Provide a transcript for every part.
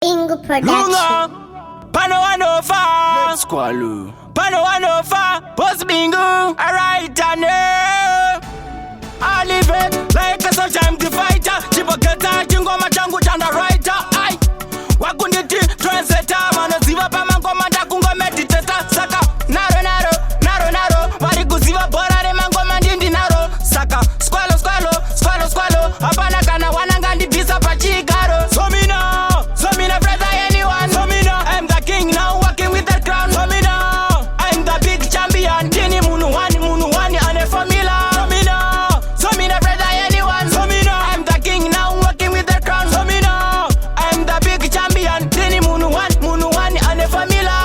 Bingo Production. Pano Wanofa Squalo Pano Wanofa Boss Bingo. Alright, I know I live it like a soldier, I'm the fighter. Chipoketa chingoma changu chanda writer. Ai wakunditi translator. Manoziva pama ngoma ndakungo meditator. Saka naro naro naro naro. Wari kuziva bora re mangoma ndindi naro. Saka squalo squalo squalo squalo. Hapana kana wananga ndibisa pachigaro. So me now brother anyone. So me now I'm the king now walking with the crown. So me now I'm the big champion. Dini munu wani ane formula. So me now brother anyone. So me now I'm the king now walking with the crown. So me now I'm the big champion. Dini munu wani ane formula.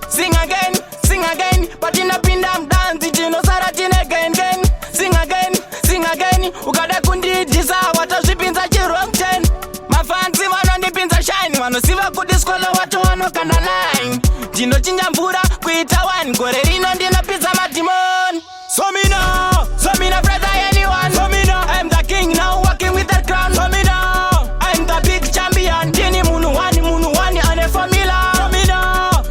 Sing again, but in a pindam dance, jino saratin again. Sing again, ukada kundi jisa watashipinza chirongchen. Mafansi wanondipinza shine, wanosiva kudiskola watu wanokanda line. Jino chinja mvura kuita wine, gore rino ndina pizza matimon. So me now brother anyone. So me now I'm the king now walking with the crown. So me now I'm the big champion. Dini munu wani ane formula.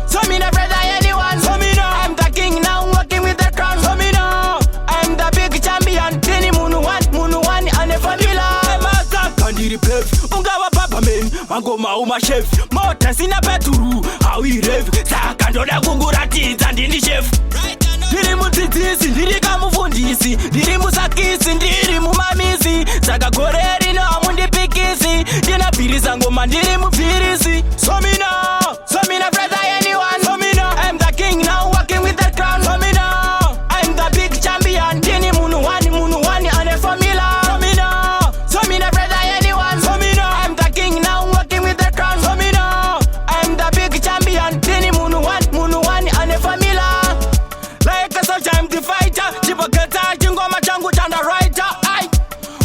So me now brother anyone. So me now I'm the king now walking with the crown. So me now I'm the big champion. Dini munu wani ane formula. Master kandiri play ungawa papa men mangoma uma chef mota sina peturu how we rave saka ndoda kunguratiza ndini chef. Ndiri mudzidzisi ndiri kamufundisi ndiri musakisi ndiri mumamizi saka gore rino hamundipikisi ndinabvirisa ngoma ndiri mubvirisi. So me now brother anyone. So me now I'm the king now walking with the crown. So me now I'm the big champion. Dini munu wani ane formula. So me now brother anyone. So me now I'm the king now walking with the crown. So me now I'm the big champion. Dini munu wani ane formula. Like a soldier, I'm the fighter. Chipoketa chingoma changu chanda writer. Ai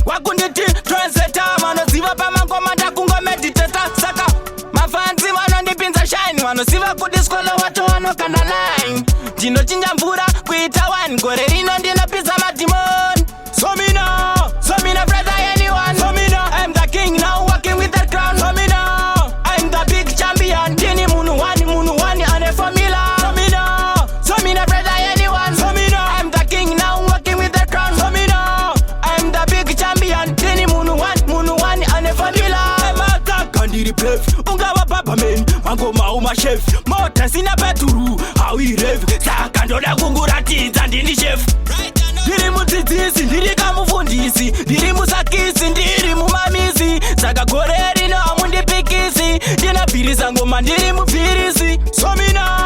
wakunditi translator. Manoziva pama ngoma ndakungo meditator. Saka mafansi wanondipinza shine, wanosiva kudiskola watu wanokanda line. Jino chinja mvura kuita wine, gore rino ndina pizza matimon. So me now brother anyone. So me now I'm the king now walking with the crown. So me now I'm the big champion. Dini munu wani ane formula. So me now brother anyone. So me now I'm the king now walking with the crown. So me now I'm the big champion. Dini munu wani ane formula. Master kandiri play ungawa papa men mangoma uma chef mota sina peturu how we rave saka ndoda kunguratiza ndini chef. Ndiri mudzidzisi ndiri kamufundisi ndiri musakisi ndiri mumamizi saka gore rino hamundipikisi ndinabvirisa ngoma ndiri mubvirisi. So me now